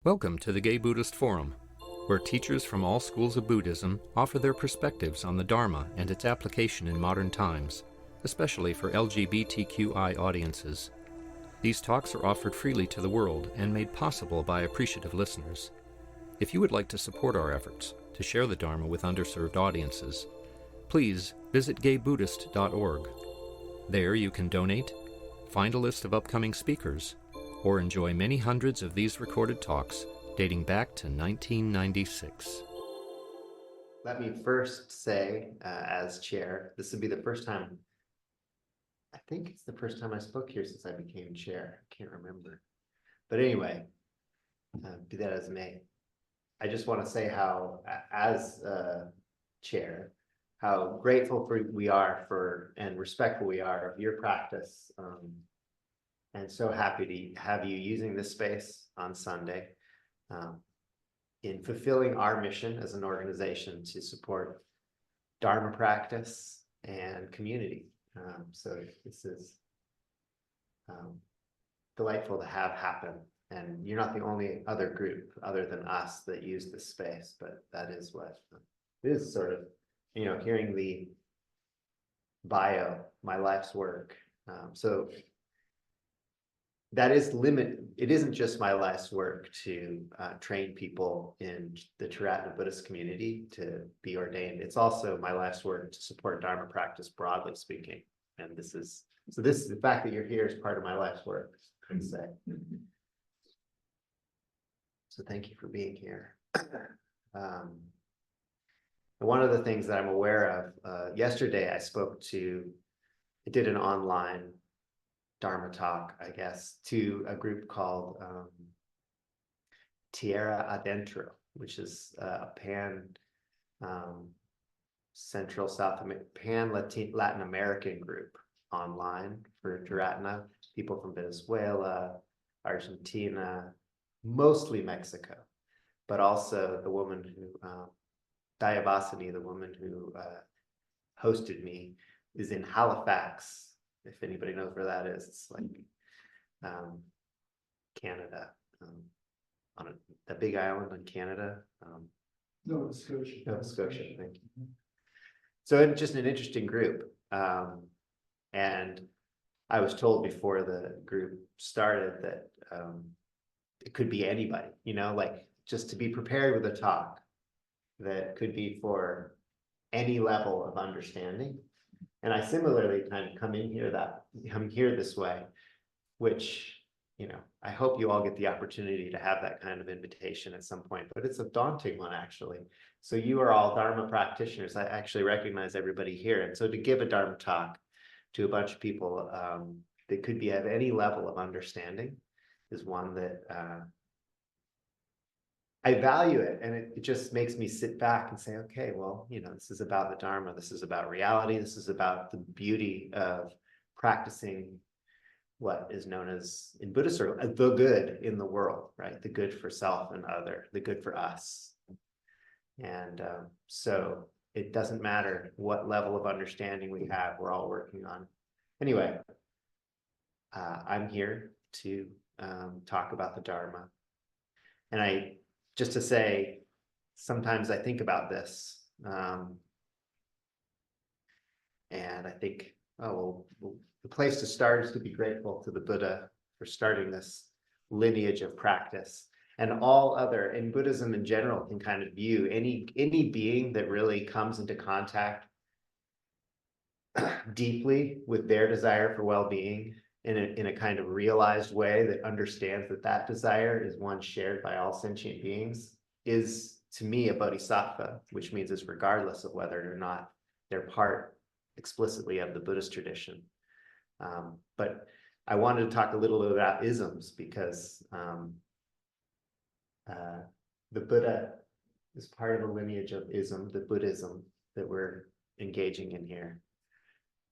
Welcome to the Gay Buddhist Forum, where teachers from all schools of Buddhism offer their perspectives on the Dharma and its application in modern times, especially for LGBTQI audiences. These talks are offered freely to the world and made possible by appreciative listeners. If you would like to support our efforts to share the Dharma with underserved audiences, please visit gaybuddhist.org. There you can donate, find a list of upcoming speakers, or enjoy many hundreds of these recorded talks dating back to 1996. Let me first say, as chair, this would be the first time, I think it's the first time I spoke here since I became chair. I can't remember. But anyway, be that as it may, I just want to say how, as chair, how grateful we are for and respectful we are of your practice. And so happy to have you using this space on Sunday in fulfilling our mission as an organization to support Dharma practice and community. So this is delightful to have happen. And you're not the only other group other than us that use this space, but that is what it is sort of, hearing the bio, my life's work. So that is it isn't just my life's work to train people in the Tiratna Buddhist community to be ordained. It's also my life's work to support Dharma practice, broadly speaking. And this is the fact that you're here is part of my life's work, I would say. So thank you for being here. One of the things that I'm aware of, yesterday I did an online Dharma talk, I guess, to a group called Tierra Adentro, which is a Central South Latin American group online for Tiratna, people from Venezuela, Argentina, mostly Mexico, but also the woman who, Dayabasini, the woman who hosted me, is in Halifax. If anybody knows where that is, it's like Canada, on a big island in Canada. Nova Scotia. Nova Scotia, thank you. So it's just an interesting group. And I was told before the group started that it could be anybody, like just to be prepared with a talk that could be for any level of understanding. And I similarly kind of come here this way, which, I hope you all get the opportunity to have that kind of invitation at some point, but it's a daunting one, actually. So you are all Dharma practitioners. I actually recognize everybody here. And so to give a Dharma talk to a bunch of people that could be at any level of understanding is one that I value it, and it just makes me sit back and say, okay, well, this is about the Dharma, this is about reality, this is about the beauty of practicing what is known as, in Buddhist circle, the good in the world, right? The good for self and other, the good for us. And so it doesn't matter what level of understanding we have, we're all working on. Anyway, I'm here to talk about the Dharma. And just to say, sometimes I think about this, and I think, well, the place to start is to be grateful to the Buddha for starting this lineage of practice. And all other, in Buddhism in general, can kind of view any being that really comes into contact deeply with their desire for well-being in a kind of realized way that understands that desire is one shared by all sentient beings, is to me a bodhisattva, which means it's regardless of whether or not they're part explicitly of the Buddhist tradition. But I wanted to talk a little bit about isms because the Buddha is part of a lineage of ism, the Buddhism that we're engaging in here.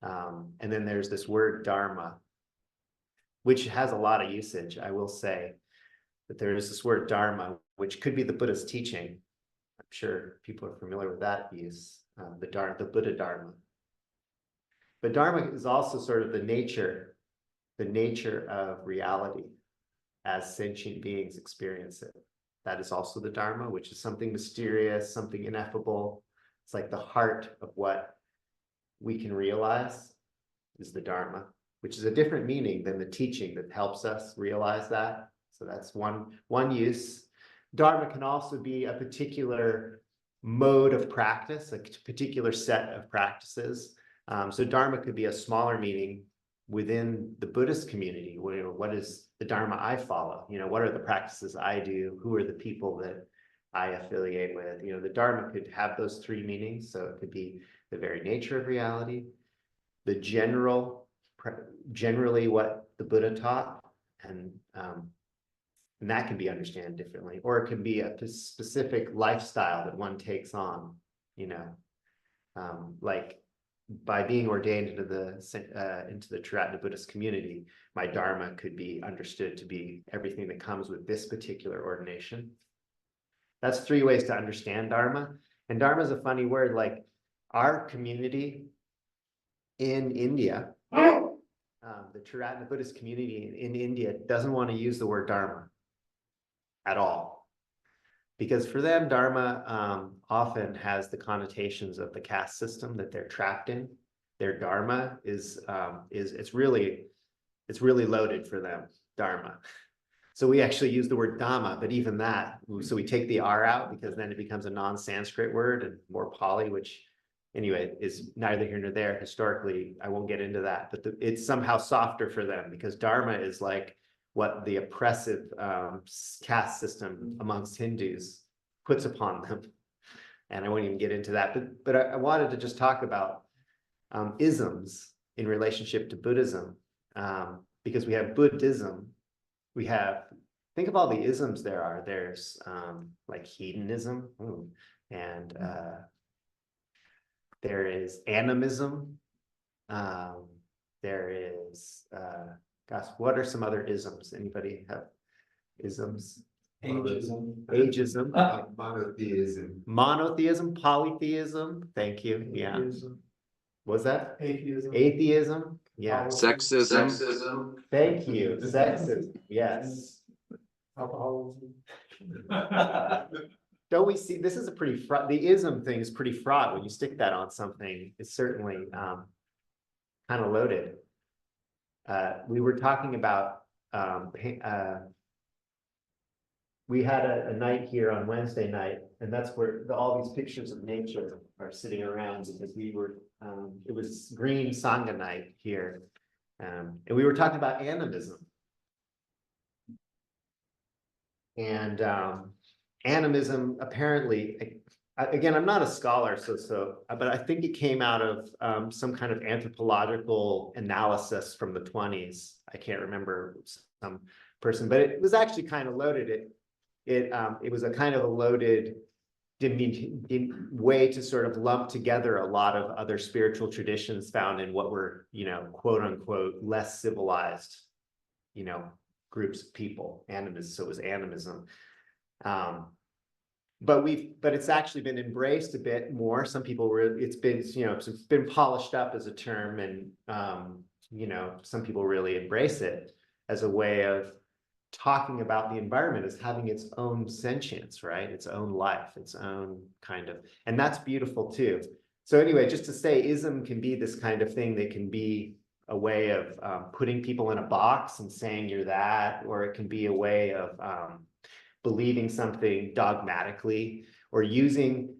And then there's this word Dharma, which has a lot of usage. I will say that there is this word Dharma, which could be the Buddha's teaching. I'm sure people are familiar with that use, the Buddha Dharma. But Dharma is also sort of the nature of reality as sentient beings experience it. that is also the Dharma, which is something mysterious, something ineffable. It's like the heart of what we can realize is the Dharma, which is a different meaning than the teaching that helps us realize that. So that's one use. Dharma can also be a particular mode of practice, a particular set of practices. So Dharma could be a smaller meaning within the Buddhist community. What is the Dharma I follow? What are the practices I do? Who are the people that I affiliate with? The Dharma could have those three meanings. So it could be the very nature of reality, the generally what the Buddha taught, and that can be understood differently, or it can be a specific lifestyle that one takes on, like by being ordained into the Triratna Buddhist community, my Dharma could be understood to be everything that comes with this particular ordination. That's three ways to understand Dharma. And Dharma is a funny word. Like our community in India, the Triratna Buddhist community in India doesn't want to use the word Dharma at all. Because for them, Dharma often has the connotations of the caste system that they're trapped in. Their Dharma is it's really loaded for them, Dharma. So we actually use the word Dhamma, but even that, so we take the R out because then it becomes a non-Sanskrit word and more Pali, which anyway is neither here nor there. Historically, I won't get into that, but it's somehow softer for them because Dharma is like what the oppressive caste system amongst Hindus puts upon them. And I won't even get into that, but I wanted to just talk about isms in relationship to Buddhism, because we have Buddhism, think of all the isms there are. There's like hedonism, and there is animism. There is, gosh, what are some other isms? Anybody have isms? Ageism. Monotheism, polytheism. Thank you. Yeah. Was that? Atheism. Yeah. Sexism. Thank you. Sexism. Yes. Alcoholism. Don't we see, this is a pretty fraught, the ism thing is pretty fraught when you stick that on something. It's certainly kind of loaded. We were talking about, we had a night here on Wednesday night, and that's where all these pictures of nature are sitting around because we were, it was Green Sangha night here. And we were talking about animism. And animism, apparently, again, I'm not a scholar, but I think it came out of some kind of anthropological analysis from the 20s. I can't remember some person, but it was actually kind of loaded. It was a kind of a loaded way to sort of lump together a lot of other spiritual traditions found in what were, quote unquote, less civilized, groups of people. So it was animism. But it's actually been embraced a bit more. Some people it's been polished up as a term, and some people really embrace it as a way of talking about the environment as having its own sentience, right? Its own life, its own kind of, and that's beautiful too. So anyway, just to say, ism can be this kind of thing that can be a way of putting people in a box and saying you're that, or it can be a way of believing something dogmatically, or using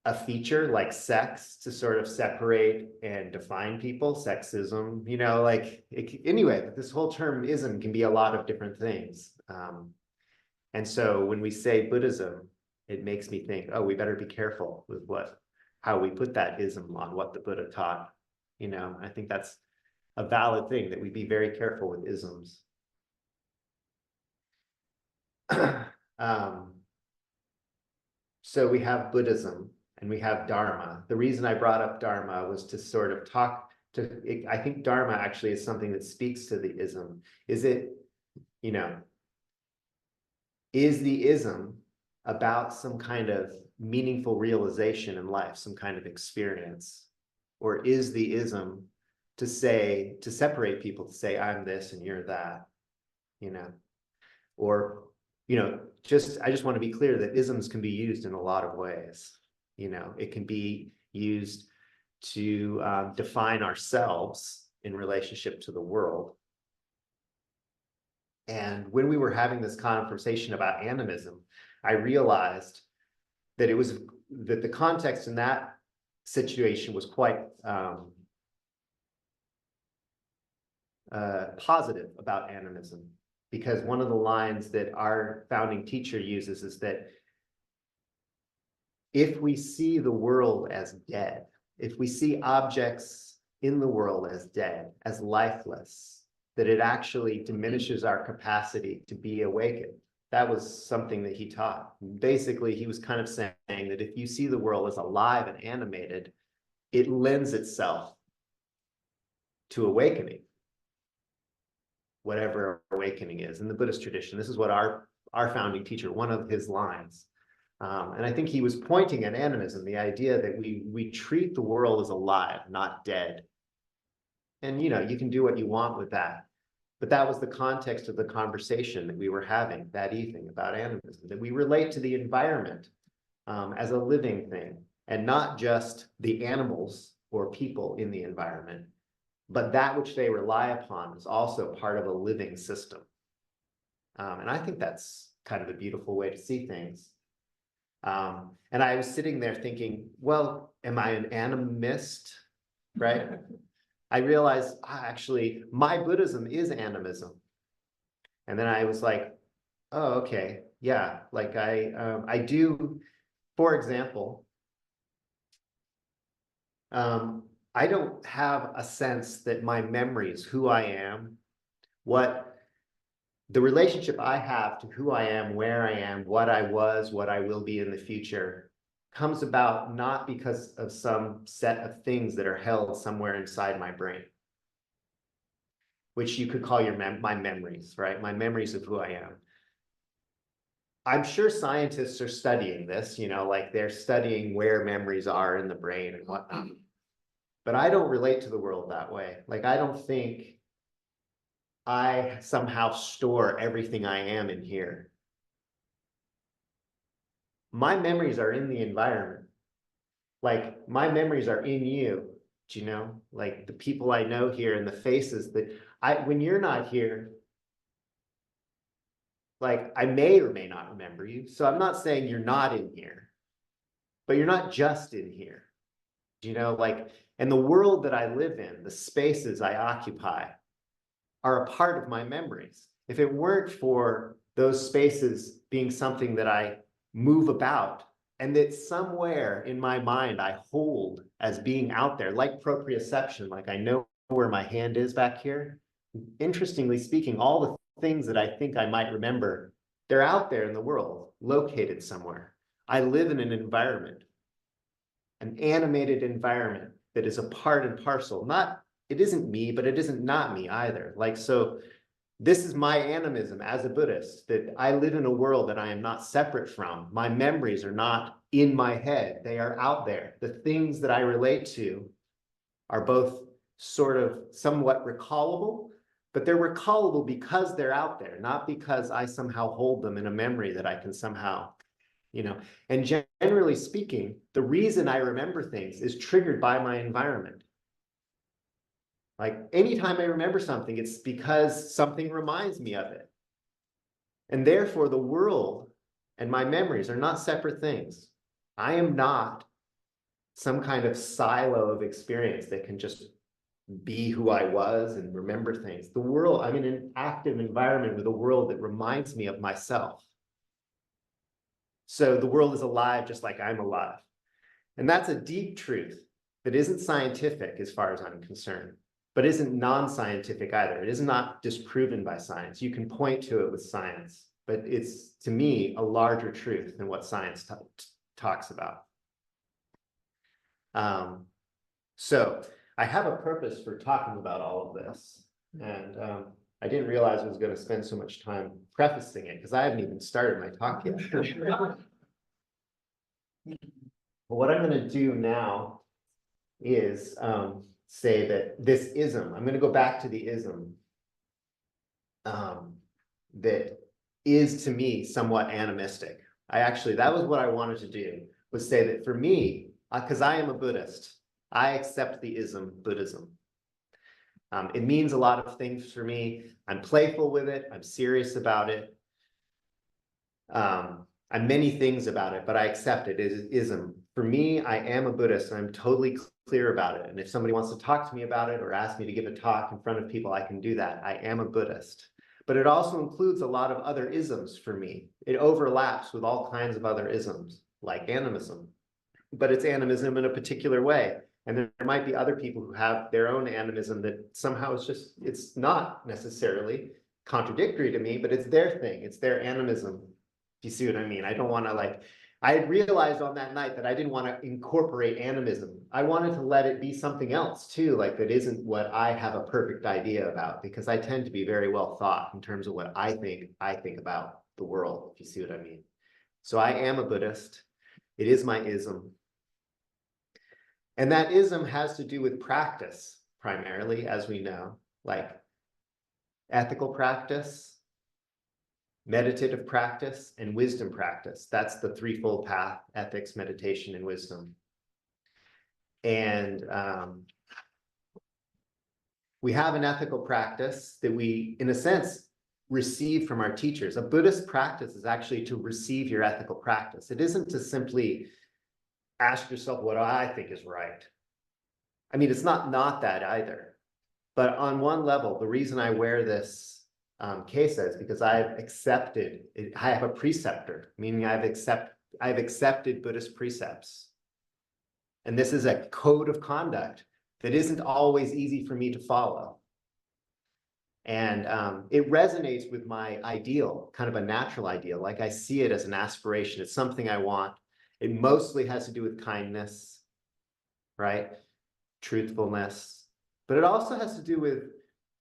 a feature like sex to sort of separate and define people, sexism, anyway, this whole term ism can be a lot of different things. And so when we say Buddhism, it makes me think, oh, we better be careful with how we put that ism on what the Buddha taught. I think that's a valid thing, that we be very careful with isms. So we have Buddhism and we have Dharma. The reason I brought up Dharma was to sort of I think Dharma actually is something that speaks to the ism. Is it, is the ism about some kind of meaningful realization in life, some kind of experience? Or is the ism to separate people, to say, I'm this and you're that, or, I just want to be clear that isms can be used in a lot of ways. You know, it can be used to define ourselves in relationship to the world. And when we were having this conversation about animism, I realized that that the context in that situation was quite positive about animism, because one of the lines that our founding teacher uses is that if we see the world as dead, if we see objects in the world as dead, as lifeless, that it actually diminishes our capacity to be awakened. That was something that he taught. Basically, he was kind of saying that if you see the world as alive and animated, it lends itself to awakening, whatever awakening is. In the Buddhist tradition, this is what our founding teacher, one of his lines. And I think he was pointing at animism, the idea that we treat the world as alive, not dead. And, you know, you can do what you want with that. But that was the context of the conversation that we were having that evening about animism, that we relate to the environment as a living thing, and not just the animals or people in the environment, but that which they rely upon is also part of a living system. And I think that's kind of a beautiful way to see things. And I was sitting there thinking, well, am I an animist, right? I realized, actually, my Buddhism is animism. And then I was like, oh, okay, yeah, like I do, for example, I don't have a sense that my memories, who I am, what the relationship I have to who I am, where I am, what I was, what I will be in the future, comes about not because of some set of things that are held somewhere inside my brain, which you could call my memories, right? My memories of who I am. I'm sure scientists are studying this, you know, like they're studying where memories are in the brain and whatnot. But I don't relate to the world that way. Like, I don't think I somehow store everything I am in here. My memories are in the environment. Like, my memories are in you, do you know? Like the people I know here and the faces that when you're not here, like I may or may not remember you. So I'm not saying you're not in here, but you're not just in here. Do you know, like, and the world that I live in, the spaces I occupy, are a part of my memories. If it weren't for those spaces being something that I move about and that somewhere in my mind I hold as being out there, like proprioception, like I know where my hand is back here. Interestingly speaking, all the things that I think I might remember, they're out there in the world, located somewhere. I live in an environment, an animated environment that is a part and parcel, not, it isn't me, but it isn't not me either. Like, so this is my animism as a Buddhist, that I live in a world that I am not separate from. My memories are not in my head. They are out there. The things that I relate to are both sort of somewhat recallable, but they're recallable because they're out there, not because I somehow hold them in a memory that I can somehow, you know. And generally speaking, the reason I remember things is triggered by my environment. Like anytime I remember something, it's because something reminds me of it. And therefore the world and my memories are not separate things. I am not some kind of silo of experience that can just be who I was and remember things. The world, I'm in an active environment with a world that reminds me of myself. So the world is alive just like I'm alive. And that's a deep truth that isn't scientific as far as I'm concerned, but isn't non-scientific either. It is not disproven by science. You can point to it with science, but it's, to me, a larger truth than what science talks about. So I have a purpose for talking about all of this. And I didn't realize I was going to spend so much time prefacing it because I haven't even started my talk yet. But what I'm going to do now is say that this ism, I'm going to go back to the ism that is to me somewhat animistic. That was what I wanted to do, was say that for me, because I am a Buddhist, I accept the ism Buddhism. It means a lot of things for me. I'm playful with it. I'm serious about it. I'm many things about it, but I accept it as ism. For me, I am a Buddhist, and I'm totally clear about it. And if somebody wants to talk to me about it or ask me to give a talk in front of people, I can do that. I am a Buddhist. But it also includes a lot of other isms for me. It overlaps with all kinds of other isms, like animism. But it's animism in a particular way. And there might be other people who have their own animism that somehow it's not necessarily contradictory to me, but it's their thing. It's their animism. Do you see what I mean? I don't want to I realized on that night that I didn't want to incorporate animism. I wanted to let it be something else too, that isn't what I have a perfect idea about, because I tend to be very well thought in terms of what I think about the world, if you see what I mean. So I am a Buddhist. It is my ism. And that ism has to do with practice, primarily, as we know, like ethical practice, meditative practice, and wisdom practice. That's the threefold path: ethics, meditation, and wisdom. And we have an ethical practice that we, in a sense, receive from our teachers. A Buddhist practice is actually to receive your ethical practice. It isn't to simply ask yourself what I think is right. I mean, it's not that either. But on one level, the reason I wear this kesa is because I've accepted, I have a preceptor, meaning I've accepted Buddhist precepts. And this is a code of conduct that isn't always easy for me to follow. And it resonates with my ideal, kind of a natural ideal. Like I see it as an aspiration. It's something I want. It mostly has to do with kindness, right? Truthfulness. But it also has to do with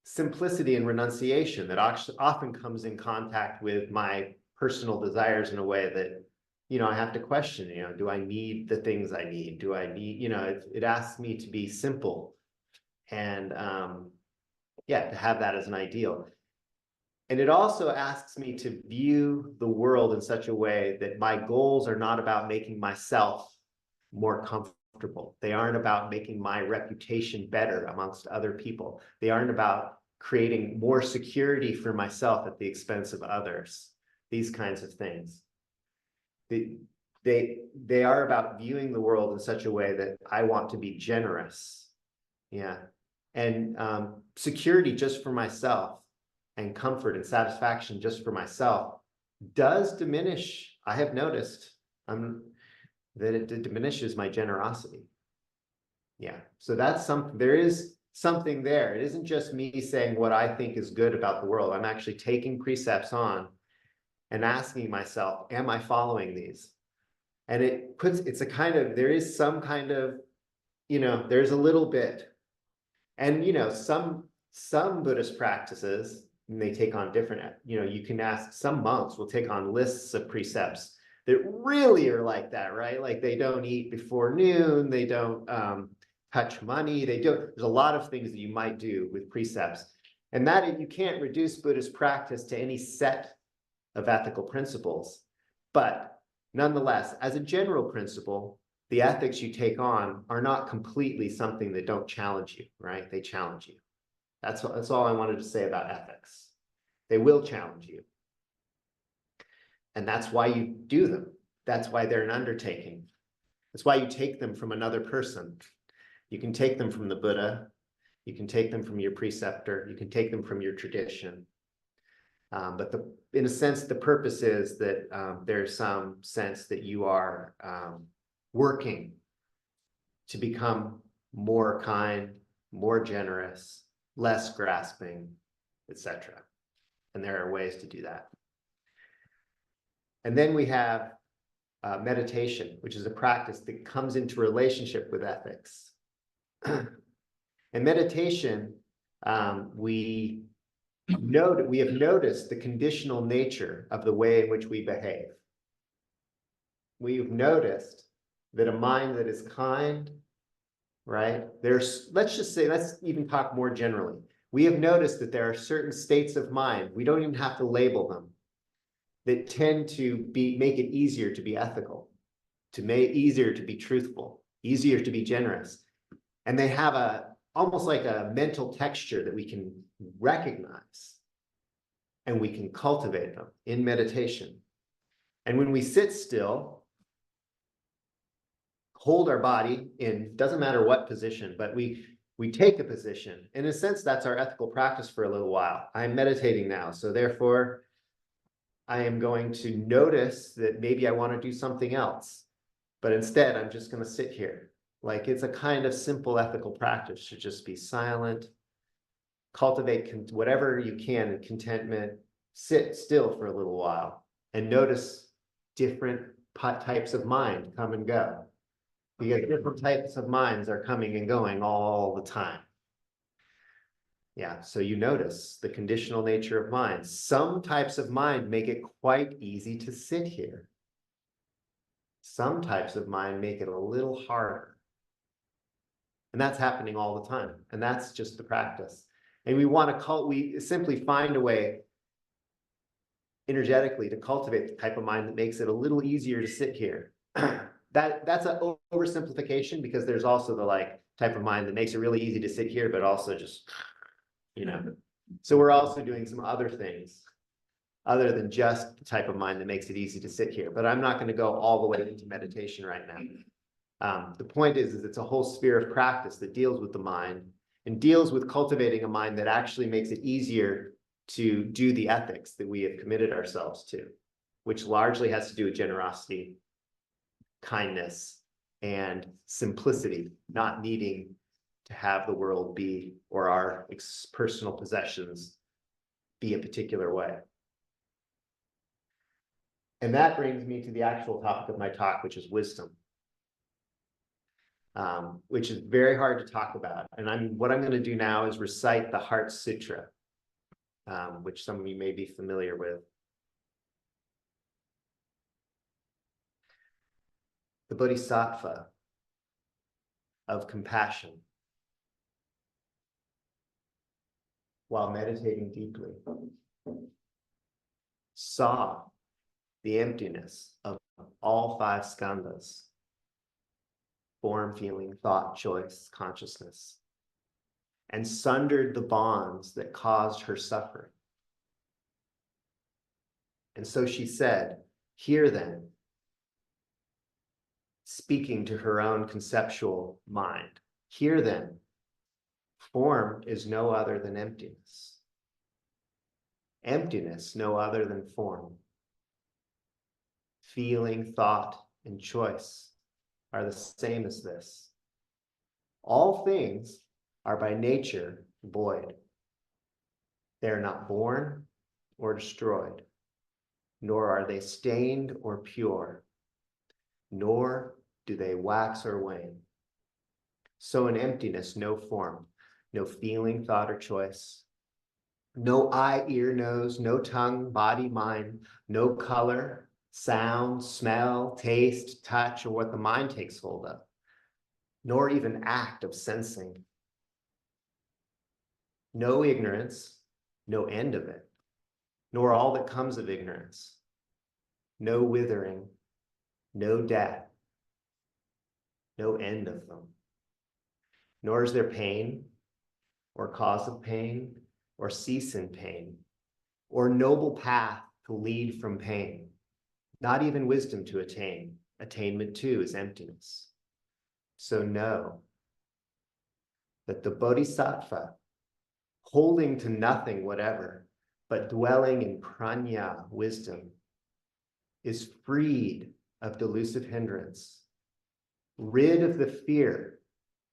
simplicity and renunciation that often comes in contact with my personal desires in a way that, I have to question, do I need the things I need? Do I need, it asks me to be simple and, to have that as an ideal. And it also asks me to view the world in such a way that my goals are not about making myself more comfortable. They aren't about making my reputation better amongst other people. They aren't about creating more security for myself at the expense of others. These kinds of things. They are about viewing the world in such a way that I want to be generous. Yeah. And security just for myself, and comfort and satisfaction just for myself does diminish. I have noticed that it diminishes my generosity. Yeah, so that's there is something there. It isn't just me saying what I think is good about the world. I'm actually taking precepts on and asking myself, am I following these? And it's a kind of, there is some kind of, there's a little bit. And, some Buddhist practices, they take on different, you can ask, some monks will take on lists of precepts that really are like that, right? Like they don't eat before noon, they don't touch money, there's a lot of things that you might do with precepts. And that you can't reduce Buddhist practice to any set of ethical principles. But nonetheless, as a general principle, the ethics you take on are not completely something that don't challenge you, right? They challenge you. That's all I wanted to say about ethics. They will challenge you. And that's why you do them. That's why they're an undertaking. That's why you take them from another person. You can take them from the Buddha. You can take them from your preceptor. You can take them from your tradition. But in a sense, the purpose is that there's some sense that you are working to become more kind, more generous, less grasping, etc. And there are ways to do that. And then we have meditation, which is a practice that comes into relationship with ethics. And meditation, we have noticed the conditional nature of the way in which we behave. We've noticed that a mind that is kind, right? Let's even talk more generally. We have noticed that there are certain states of mind, we don't even have to label them, that tend to make it easier to be ethical, easier to be truthful, easier to be generous. And they have almost like a mental texture that we can recognize, and we can cultivate them in meditation. And when we sit still, hold our body in, doesn't matter what position, but we take a position. In a sense, that's our ethical practice for a little while. I'm meditating now, so therefore I am going to notice that maybe I want to do something else, but instead I'm just going to sit here. Like, it's a kind of simple ethical practice to just be silent, cultivate whatever you can in contentment, sit still for a little while, and notice different types of mind come and go. Because different types of minds are coming and going all the time. Yeah, so you notice the conditional nature of mind. Some types of mind make it quite easy to sit here. Some types of mind make it a little harder. And that's happening all the time. And that's just the practice. And we simply find a way energetically to cultivate the type of mind that makes it a little easier to sit here. That's an oversimplification, because there's also the type of mind that makes it really easy to sit here, but also just, So we're also doing some other things other than just the type of mind that makes it easy to sit here. But I'm not going to go all the way into meditation right now. The point is it's a whole sphere of practice that deals with the mind and deals with cultivating a mind that actually makes it easier to do the ethics that we have committed ourselves to, which largely has to do with generosity, kindness, and simplicity, not needing to have the world be, or our personal possessions be a particular way. And that brings me to the actual topic of my talk, which is wisdom. Which is very hard to talk about. And what I'm going to do now is recite the Heart Sutra, which some of you may be familiar with. The Bodhisattva of Compassion, while meditating deeply, saw the emptiness of all five skandhas: form, feeling, thought, choice, consciousness, and sundered the bonds that caused her suffering. And so she said, "Here then," speaking to her own conceptual mind, "Here then, form is no other than emptiness. Emptiness no other than form. Feeling, thought, and choice are the same as this. All things are by nature void. They are not born or destroyed, nor are they stained or pure, nor do they wax or wane. So in emptiness, no form, no feeling, thought, or choice, no eye, ear, nose, no tongue, body, mind, no color, sound, smell, taste, touch, or what the mind takes hold of, nor even act of sensing. No ignorance, no end of it, nor all that comes of ignorance. No withering, no death, no end of them. Nor is there pain, or cause of pain, or cease in pain, or noble path to lead from pain. Not even wisdom to attain. Attainment too is emptiness. So know that the Bodhisattva, holding to nothing whatever, but dwelling in prajna, wisdom, is freed of delusive hindrance, rid of the fear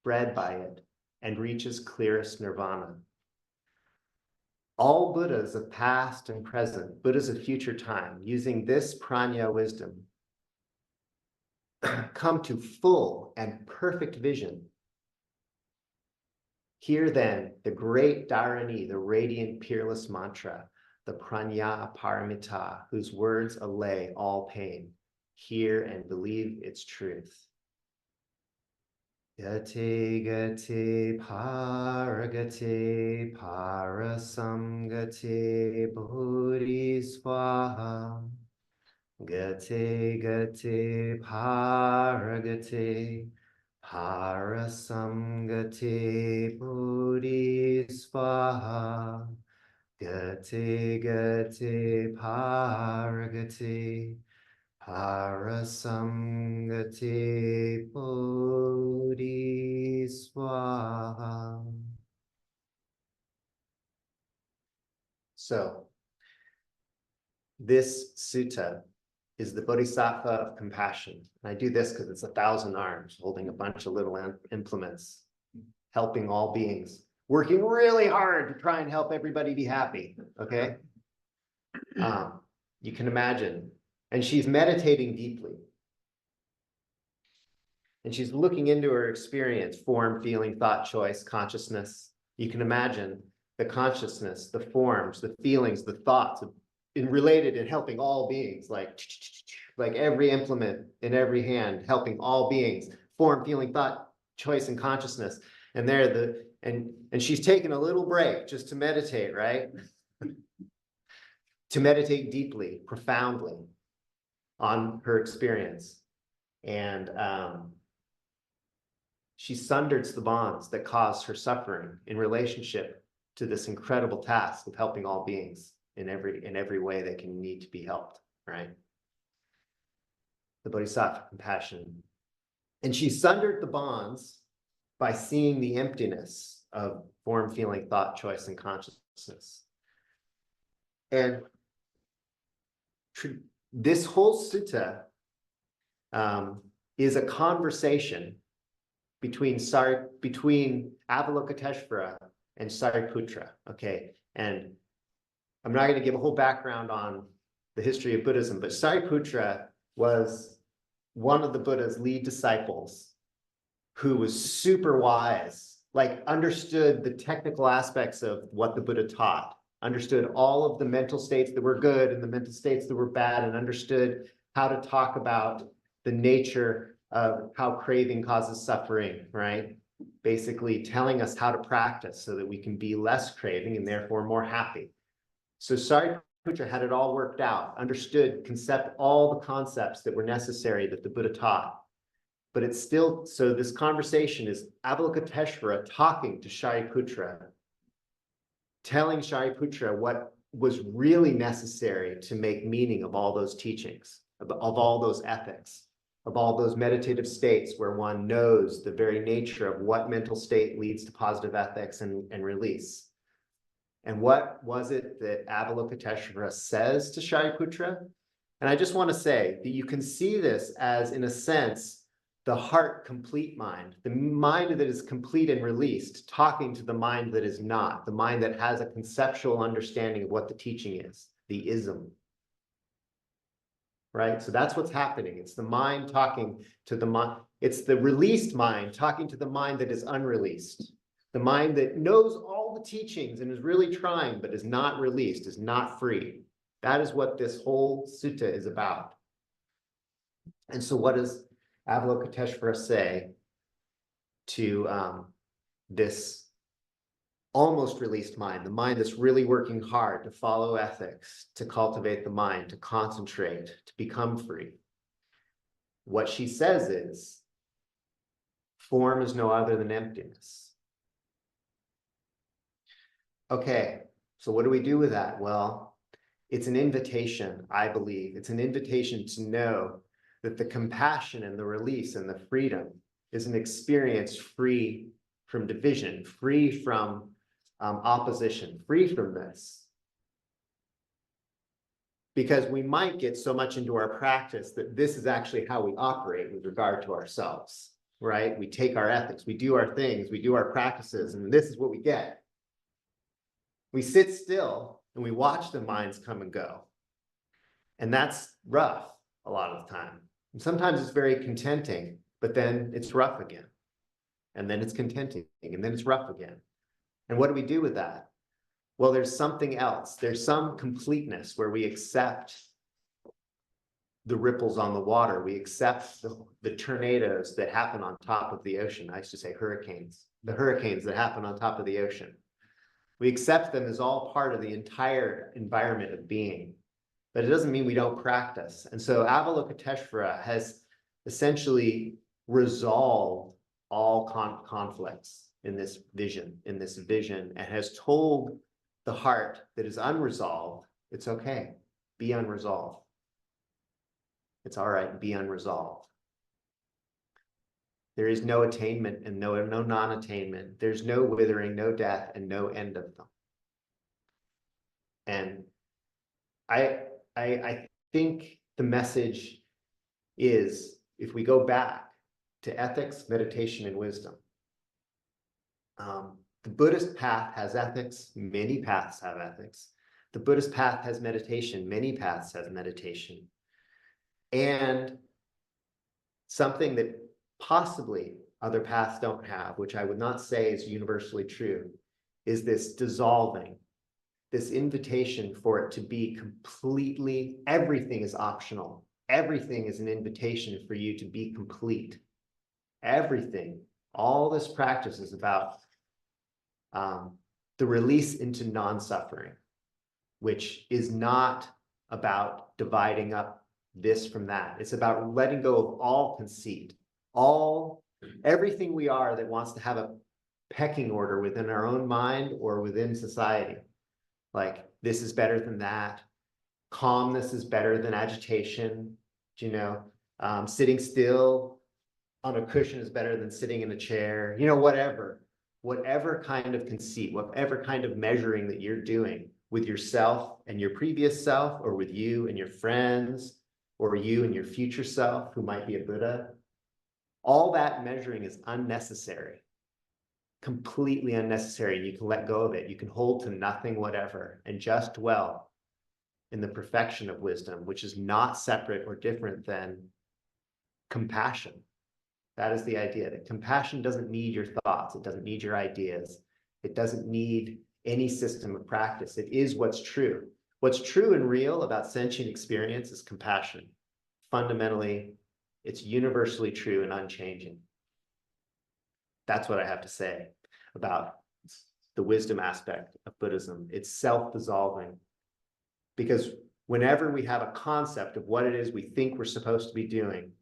bred by it, and reaches clearest nirvana. All Buddhas of past and present, Buddhas of future time, using this prajna wisdom, come to full and perfect vision. Hear then the great Dharani, the radiant peerless mantra, the prajna paramita, whose words allay all pain. Hear and believe its truth. Gate gate paragate parasamgate bodhisvaha Gati gati paragati parasamgati bodhisvaha. Gati gati paragati parasamgati bodhisvaha. So, this sutta is the Bodhisattva of Compassion. And I do this because it's 1,000 arms holding a bunch of little implements, helping all beings, working really hard to try and help everybody be happy, okay? You can imagine. And she's meditating deeply. And she's looking into her experience, form, feeling, thought, choice, consciousness. You can imagine the consciousness, the forms, the feelings, the thoughts related in helping all beings, like every implement in every hand, helping all beings, form, feeling, thought, choice, and consciousness. And and she's taken a little break just to meditate, right? To meditate deeply, profoundly on her experience. And she sunders the bonds that cause her suffering in relationship to this incredible task of helping all beings in every way they can need to be helped, right? The Bodhisattva of Compassion. And she sundered the bonds by seeing the emptiness of form, feeling, thought, choice, and consciousness. And this whole sutta is a conversation between Avalokiteshvara and Sariputra, okay? And I'm not going to give a whole background on the history of Buddhism, but Sariputra was one of the Buddha's lead disciples who was super wise, like understood the technical aspects of what the Buddha taught, understood all of the mental states that were good and the mental states that were bad, and understood how to talk about the nature of how craving causes suffering, right? Basically telling us how to practice so that we can be less craving and therefore more happy. So Sariputra had it all worked out, understood all the concepts that were necessary that the Buddha taught. But it's still, so this conversation is Avalokiteshvara talking to Sariputra, telling Sariputra what was really necessary to make meaning of all those teachings, of all those ethics, of all those meditative states where one knows the very nature of what mental state leads to positive ethics and release. And what was it that Avalokiteshvara says to Sariputra? And I just want to say that you can see this as, in a sense, the heart complete mind, the mind that is complete and released, talking to the mind that is not, the mind that has a conceptual understanding of what the teaching is, the ism. Right? So that's what's happening. It's the mind talking to the mind. It's the released mind talking to the mind that is unreleased. The mind that knows all the teachings and is really trying, but is not released, is not free. That is what this whole sutta is about. And so what does Avalokiteshvara say to this almost released mind, the mind that's really working hard to follow ethics, to cultivate the mind, to concentrate, to become free? What she says is, form is no other than emptiness. Okay, so what do we do with that? Well, it's an invitation, I believe. It's an invitation to know that the compassion and the release and the freedom is an experience free from division, free from opposition, free from this. Because we might get so much into our practice that this is actually how we operate with regard to ourselves, right? We take our ethics, we do our things, we do our practices, and this is what we get. We sit still and we watch the minds come and go. And that's rough a lot of the time. And sometimes it's very contenting, but then it's rough again. And then it's contenting, and then it's rough again. And what do we do with that? Well, there's something else. There's some completeness where we accept the ripples on the water. We accept the tornadoes that happen on top of the ocean. I used to say hurricanes. The hurricanes that happen on top of the ocean. We accept them as all part of the entire environment of being. but it doesn't mean we don't practice. And so Avalokiteshvara has essentially resolved all conflicts in this vision, and has told the heart that is unresolved, it's okay, be unresolved. It's all right, be unresolved. There is no attainment and no non-attainment. There's no withering, no death, and no end of them. And I think the message is, if we go back to ethics, meditation, and wisdom, the Buddhist path has ethics, many paths have ethics. The Buddhist path has meditation, many paths have meditation. And something that possibly other paths don't have, which I would not say is universally true, is this dissolving, this invitation for it to be completely, everything is optional. Everything is an invitation for you to be complete. Everything, all this practice is about the release into non-suffering, which is not about dividing up this from that. It's about letting go of all conceit, everything we are that wants to have a pecking order within our own mind or within society. Like, this is better than that. Calmness is better than agitation. Sitting still on a cushion is better than sitting in a chair. Whatever kind of conceit, whatever kind of measuring that you're doing with yourself and your previous self, or with you and your friends, or you and your future self who might be a Buddha, all that measuring is unnecessary, completely unnecessary. You can let go of it. You can hold to nothing whatever and just dwell in the perfection of wisdom, which is not separate or different than compassion. That is the idea, that compassion doesn't need your thoughts. It doesn't need your ideas. It doesn't need any system of practice. It is what's true. What's true and real about sentient experience is compassion. Fundamentally, it's universally true and unchanging. That's what I have to say about the wisdom aspect of Buddhism. It's self-dissolving. Because whenever we have a concept of what it is we think we're supposed to be doing,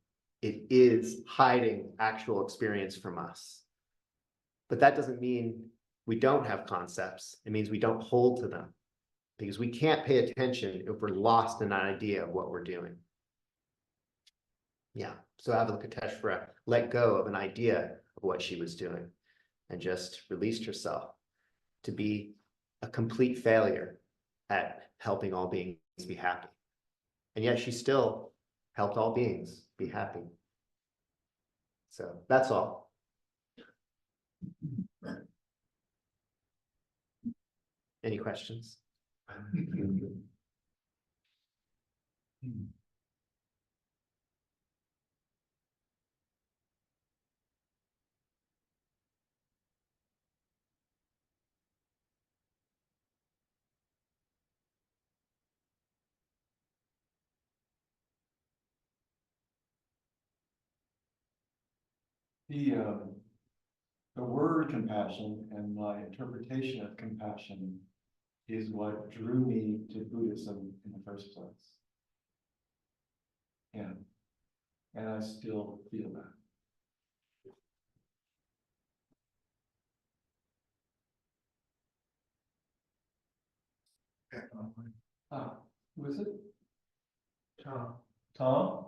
it is hiding actual experience from us. But that doesn't mean we don't have concepts. It means we don't hold to them, because we can't pay attention if we're lost in an idea of what we're doing. Yeah, so Avalokiteshvara let go of an idea of what she was doing and just released herself to be a complete failure at helping all beings be happy. And yet she still helped all beings be happy. So that's all. Any questions? The word compassion and my interpretation of compassion is what drew me to Buddhism in the first place. And I still feel that. Who is it? Tom. Tom?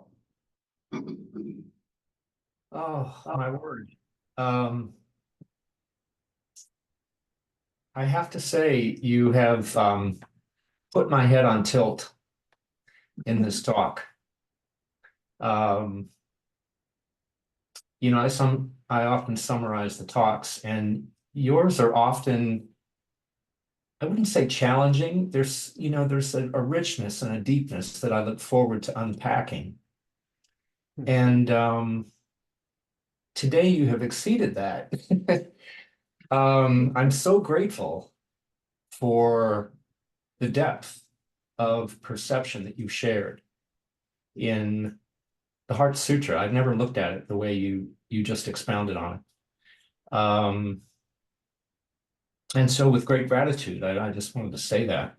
Oh, my word. I have to say, you have put my head on tilt in this talk. I often summarize the talks, and yours are often, I wouldn't say challenging. There's a richness and a deepness that I look forward to unpacking. And today you have exceeded that. I'm so grateful for the depth of perception that you shared in the Heart Sutra. I've never looked at it the way you just expounded on it. And so with great gratitude, I just wanted to say that.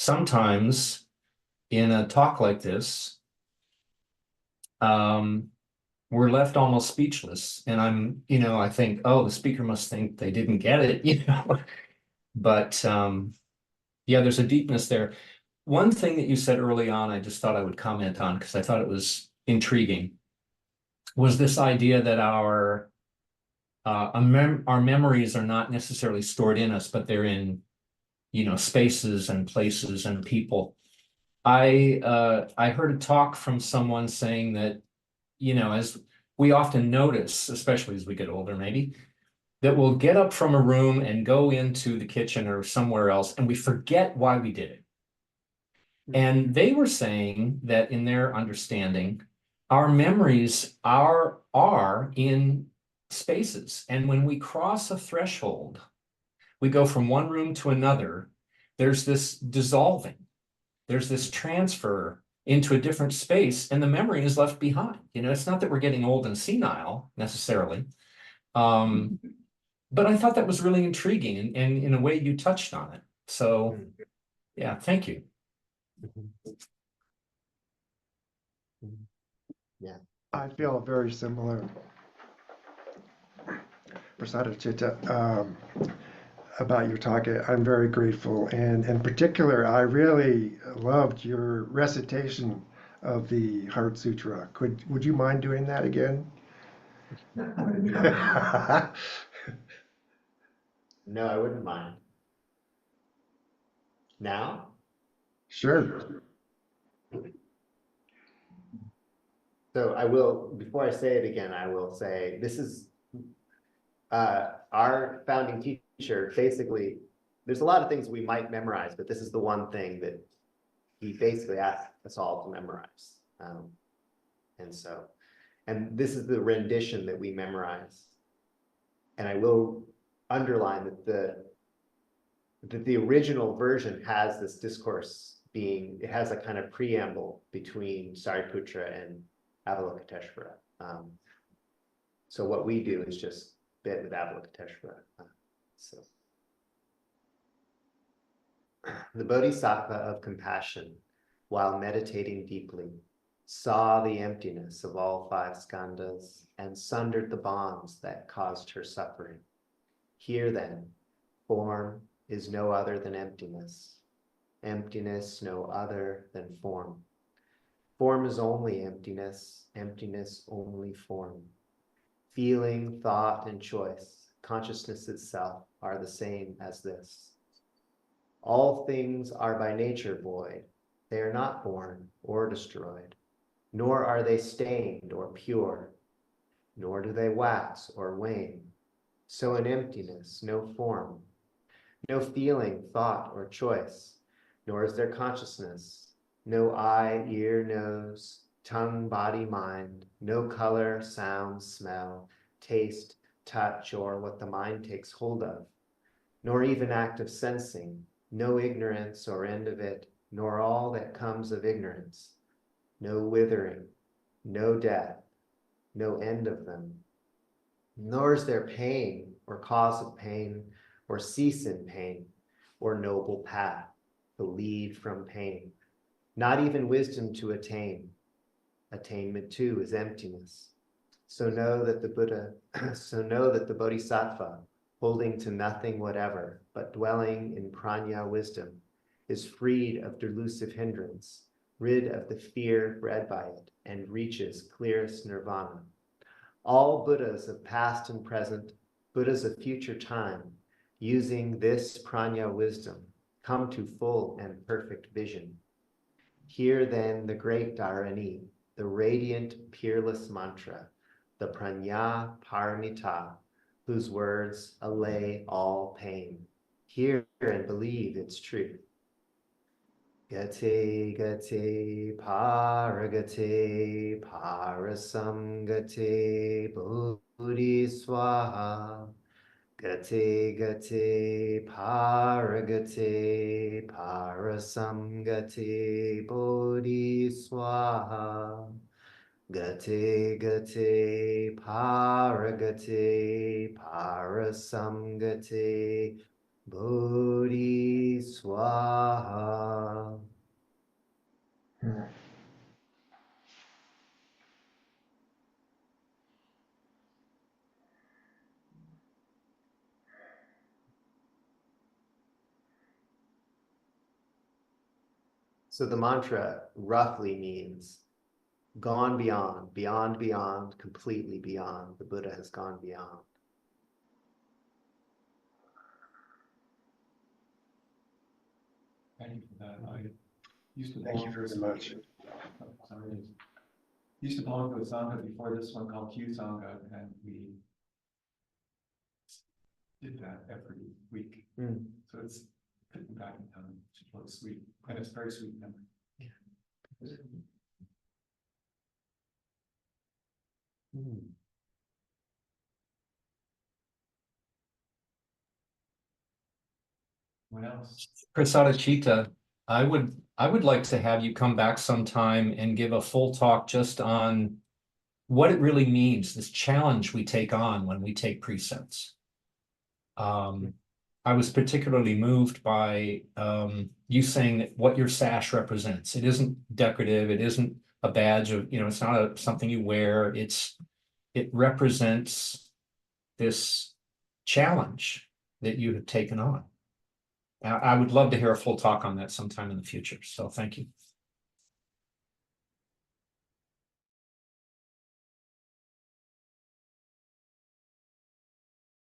sometimes in a talk like this, we're left almost speechless. And I think, oh, the speaker must think they didn't get it, But yeah, there's a deepness there. One thing that you said early on, I just thought I would comment on because I thought it was intriguing, was this idea that our memories are not necessarily stored in us, but they're in, spaces and places and people. I heard a talk from someone saying that, as we often notice, especially as we get older, maybe, that we'll get up from a room and go into the kitchen or somewhere else, and we forget why we did it. And they were saying that in their understanding, our memories are in spaces. And when we cross a threshold, we go from one room to another, there's this dissolving, there's this transfer into a different space, and the memory is left behind. It's not that we're getting old and senile necessarily. But I thought that was really intriguing, and in a way you touched on it. So yeah, thank you. Yeah. I feel very similar, Prasadachitta, about your talk. I'm very grateful, and in particular, I really loved your recitation of the Heart Sutra. Would you mind doing that again? No, I wouldn't mind. Now? Sure. So I will, before I say it again, I will say this is our founding teacher. Basically, there's a lot of things we might memorize, but this is the one thing that he basically asked us all to memorize. And this is the rendition that we memorize. And I will underline that the original version has this discourse it has a kind of preamble between Sariputra and Avalokiteshvara. So what we do is just bit with Avalokiteshvara. The Bodhisattva of Compassion, while meditating deeply, saw the emptiness of all five skandhas and sundered the bonds that caused her suffering. Here then, form is no other than emptiness. Emptiness no other than form. Form is only emptiness, emptiness only form. Feeling, thought, and choice, consciousness itself, are the same as this. All things are by nature void. They are not born or destroyed, nor are they stained or pure, nor do they wax or wane. So in emptiness, no form, no feeling, thought, or choice, nor is there consciousness, no eye, ear, nose, tongue, body, mind, no color, sound, smell, taste, touch, or what the mind takes hold of, nor even act of sensing, no ignorance or end of it, nor all that comes of ignorance, no withering, no death, no end of them, nor is there pain or cause of pain, or cease in pain, or noble path to lead from pain, not even wisdom to attain. Attainment too is emptiness. So know that the Bodhisattva, holding to nothing whatever, but dwelling in prajna wisdom, is freed of delusive hindrance, rid of the fear bred by it, and reaches clearest nirvana. All Buddhas of past and present, Buddhas of future time, using this prajna wisdom, come to full and perfect vision. Hear then the great Dharani, the radiant, peerless mantra, the prajna paramita, whose words allay all pain. Hear and believe its truth. Gate, gate, paragate, parasamgate, bodhiswaha. Gate, gate, paragate, parasamgate, bodhiswaha. Gate, gate, paragate, parasamgate, Bodhi Swaha. So the mantra roughly means gone beyond, beyond, beyond, completely beyond. The Buddha has gone beyond. Thank you for that. I used to Thank you belong very to much. sorry. Used to belong to a Sangha before this one called Q Sangha, and we did that every week. So it's fitting back in time. It's really sweet. And it's very sweet memory. What else? Prasadachitta, I would like to have you come back sometime and give a full talk just on what it really means, this challenge we take on when we take precepts. I was particularly moved by you saying that what your sash represents. It isn't decorative. It isn't a badge of, it's not something you wear. It represents this challenge that you have taken on. I would love to hear a full talk on that sometime in the future. So thank you.